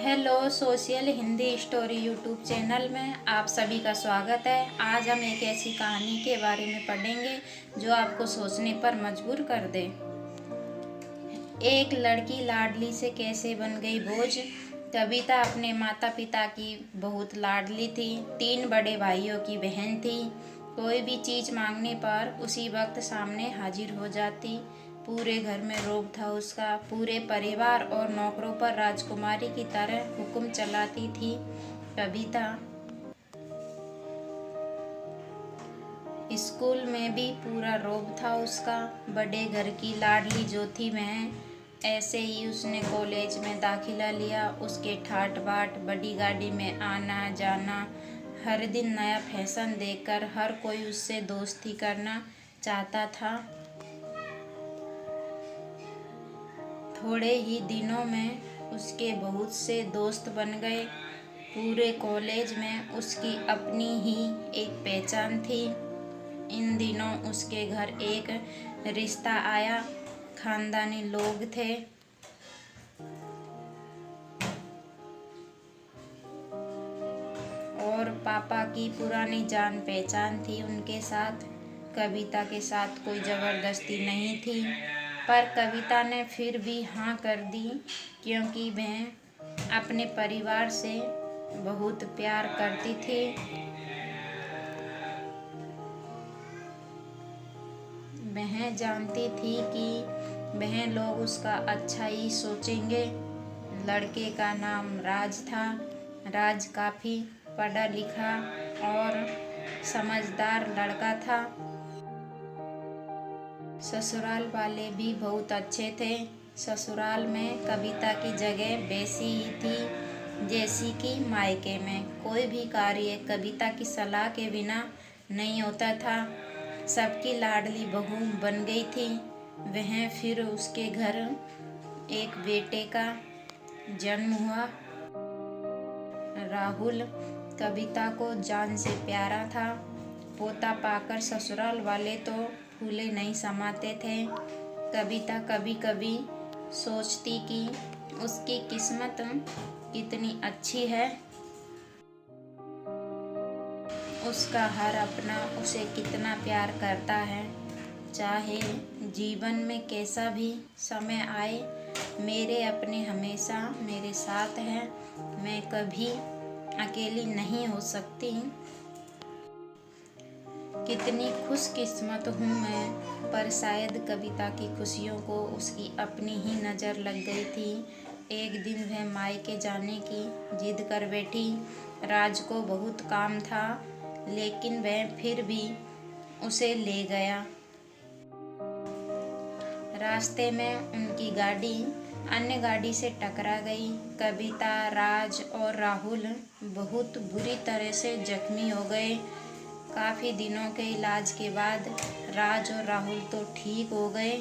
Hello social Hindi story YouTube channel में आप सभी का स्वागत है। आज हम एक ऐसी कहानी के बारे में पढ़ेंगे जो आपको सोचने पर मजबूर कर दे। एक लड़की लाडली से कैसे बन गई बोझ। कविता अपने माता पिता की बहुत लाडली थी। 3 बड़े भाइयों की बहन थी। कोई भी चीज़ मांगने पर उसी वक्त सामने हाजिर हो जाती। पूरे घर में रोब था उसका। पूरे परिवार और नौकरों पर राजकुमारी की तरह हुक्म चलाती थी कविता। स्कूल में भी पूरा रोब था उसका। बड़े घर की लाडली जो थी वह, ऐसे ही उसने कॉलेज में दाखिला लिया। उसके ठाट बाट, बड़ी गाड़ी में आना जाना, हर दिन नया फैशन देखकर हर कोई उससे दोस्ती करना चाहता था। थोड़े ही दिनों में उसके बहुत से दोस्त बन गए। पूरे कॉलेज में उसकी अपनी ही एक पहचान थी। इन दिनों उसके घर एक रिश्ता आया। खानदानी लोग थे। और पापा की पुरानी जान पहचान थी उनके साथ। कविता के साथ कोई ज़बरदस्ती नहीं थी, पर कविता ने फिर भी हाँ कर दी, क्योंकि वह अपने परिवार से बहुत प्यार करती थी। वह जानती थी कि वह लोग उसका अच्छा ही सोचेंगे। लड़के का नाम राज था। राज काफ़ी पढ़ा लिखा और समझदार लड़का था। ससुराल वाले भी बहुत अच्छे थे। ससुराल में कविता की जगह वैसी ही थी जैसी कि मायके में। कोई भी कार्य कविता की सलाह के बिना नहीं होता था। सबकी लाडली बहू बन गई थी वह। फिर उसके घर एक बेटे का जन्म हुआ। राहुल कविता को जान से प्यारा था। पोता पाकर ससुराल वाले तो फूले नहीं समाते थे। कविता कभी कभी सोचती कि उसकी किस्मत कितनी अच्छी है। उसका हर अपना उसे कितना प्यार करता है। चाहे जीवन में कैसा भी समय आए, मेरे अपने हमेशा मेरे साथ हैं। मैं कभी अकेली नहीं हो सकती। कितनी खुशकिस्मत हूँ मैं। पर शायद कविता की खुशियों को उसकी अपनी ही नज़र लग गई थी। एक दिन वह मायके जाने की जिद कर बैठी। राज को बहुत काम था, लेकिन वह फिर भी उसे ले गया। रास्ते में उनकी गाड़ी अन्य गाड़ी से टकरा गई। कविता, राज और राहुल बहुत बुरी तरह से जख्मी हो गए। काफ़ी दिनों के इलाज के बाद राज और राहुल तो ठीक हो गए,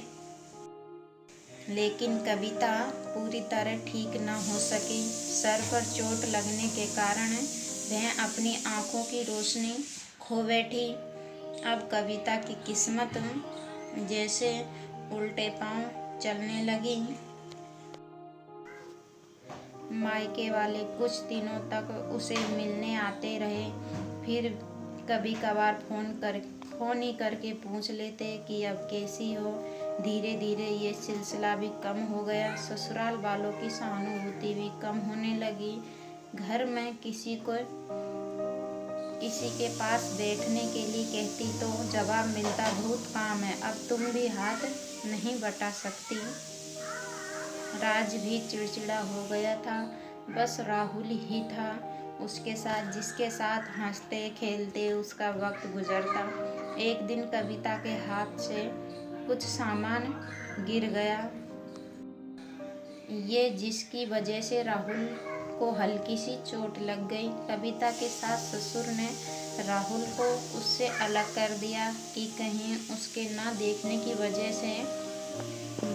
लेकिन कविता पूरी तरह ठीक न हो सकी। सर पर चोट लगने के कारण वह अपनी आंखों की रोशनी खो बैठी। अब कविता की किस्मत जैसे उल्टे पांव चलने लगी। मायके वाले कुछ दिनों तक उसे मिलने आते रहे। फिर कभी कभार फ़ोन ही करके पूछ लेते कि अब कैसी हो। धीरे धीरे ये सिलसिला भी कम हो गया। ससुराल वालों की सहानुभूति भी कम होने लगी। घर में किसी के पास बैठने के लिए कहती तो जवाब मिलता, बहुत काम है, अब तुम भी हाथ नहीं बटा सकती। राज भी चिड़चिड़ा हो गया था। बस राहुल ही था उसके साथ, जिसके साथ हंसते खेलते उसका वक्त गुजरता। एक दिन कविता के हाथ से कुछ सामान गिर गया, ये जिसकी वजह से राहुल को हल्की सी चोट लग गई। कविता के सास ससुर ने राहुल को उससे अलग कर दिया कि कहीं उसके ना देखने की वजह से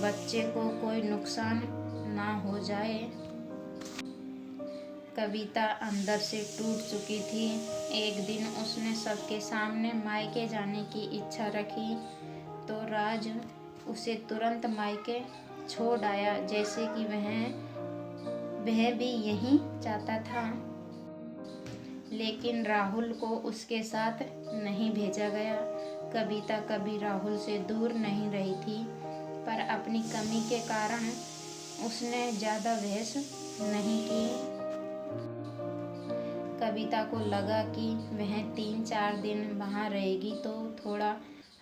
बच्चे को कोई नुकसान ना हो जाए। कविता अंदर से टूट चुकी थी। एक दिन उसने सबके सामने मायके जाने की इच्छा रखी तो राज उसे तुरंत मायके छोड़ आया, जैसे कि वह भी यही चाहता था, लेकिन राहुल को उसके साथ नहीं भेजा गया। कविता कभी राहुल से दूर नहीं रही थी, पर अपनी कमी के कारण उसने ज़्यादा बहस नहीं की। कविता को लगा कि वह 3-4 दिन वहाँ रहेगी तो थोड़ा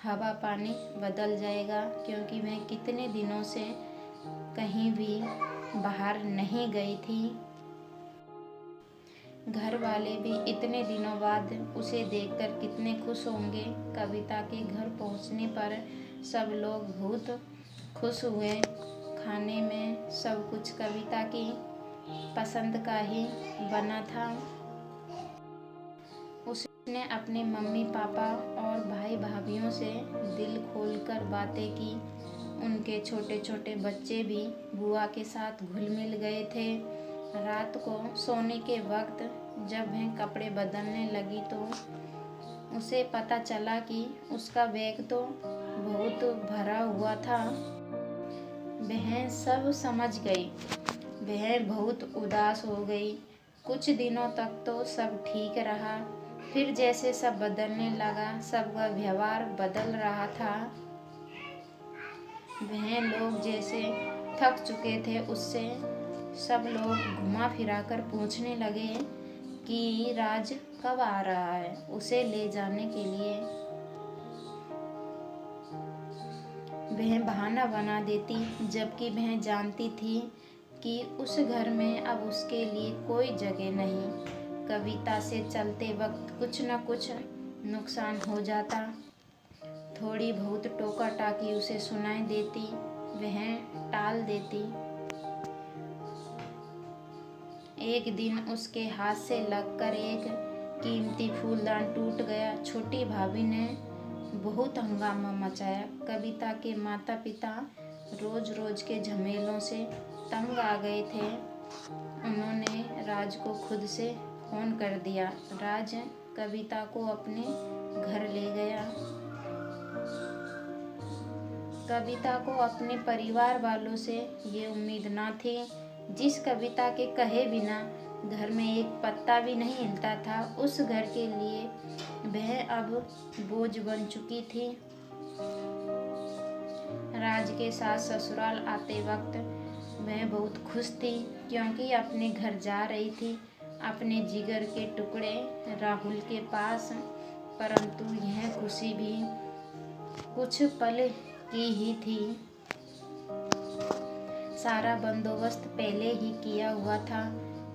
हवा पानी बदल जाएगा, क्योंकि वह कितने दिनों से कहीं भी बाहर नहीं गई थी। घर वाले भी इतने दिनों बाद उसे देखकर कितने खुश होंगे। कविता के घर पहुंचने पर सब लोग बहुत खुश हुए। खाने में सब कुछ कविता की पसंद का ही बना था। उसने अपने मम्मी पापा और भाई भाभीयों से दिल खोलकर बातें की। उनके छोटे छोटे बच्चे भी बुआ के साथ घुल मिल गए थे। रात को सोने के वक्त जब वह कपड़े बदलने लगी तो उसे पता चला कि उसका बैग तो बहुत भरा हुआ था। वह सब समझ गई। वह बहुत उदास हो गई। कुछ दिनों तक तो सब ठीक रहा, फिर जैसे सब बदलने लगा, सबका व्यवहार बदल रहा था। वह लोग जैसे थक चुके थे, उससे सब लोग घुमा फिरा कर पूछने लगे कि राज कब आ रहा है उसे ले जाने के लिए। वह बहाना बना देती, जबकि वह जानती थी कि उस घर में अब उसके लिए कोई जगह नहीं। कविता से चलते वक्त कुछ न कुछ नुकसान हो जाता। थोड़ी बहुत टोका टाकी उसे सुनाई देती, वह टाल देती। एक दिन उसके हाथ से लगकर एक कीमती फूलदान टूट गया। छोटी भाभी ने बहुत हंगामा मचाया। कविता के माता पिता रोज रोज के झमेलों से तंग आ गए थे। उन्होंने राज को खुद से फोन कर दिया। राज कविता को अपने घर ले गया। कविता को अपने परिवार वालों से ये उम्मीद न थी। जिस कविता के कहे बिना घर में एक पत्ता भी नहीं हिलता था, उस घर के लिए वह अब बोझ बन चुकी थी। राज के साथ ससुराल आते वक्त वह बहुत खुश थी, क्योंकि अपने घर जा रही थी, अपने जिगर के टुकड़े राहुल के पास। परंतु यह खुशी भी कुछ पल की ही थी। सारा बंदोबस्त पहले ही किया हुआ था।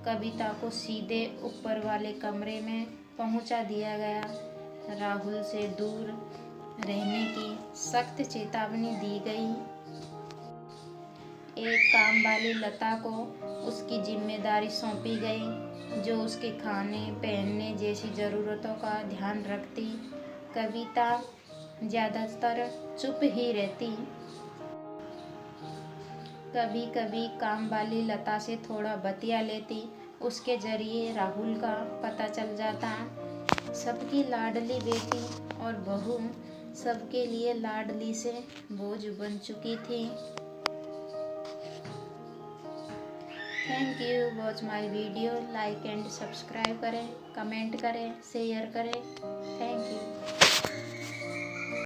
कविता को सीधे ऊपर वाले कमरे में पहुंचा दिया गया। राहुल से दूर रहने की सख्त चेतावनी दी गई। एक काम वाली लता को उसकी जिम्मेदारी सौंपी गई, जो उसके खाने पहनने जैसी ज़रूरतों का ध्यान रखती। कविता ज़्यादातर चुप ही रहती। कभी कभी काम वाली लता से थोड़ा बतिया लेती, उसके जरिए राहुल का पता चल जाता। सबकी लाडली बेटी और बहू सबके लिए लाडली से बोझ बन चुकी थी। Thank you watch my video. Like and subscribe करें, कमेंट करें, शेयर करें। Thank you.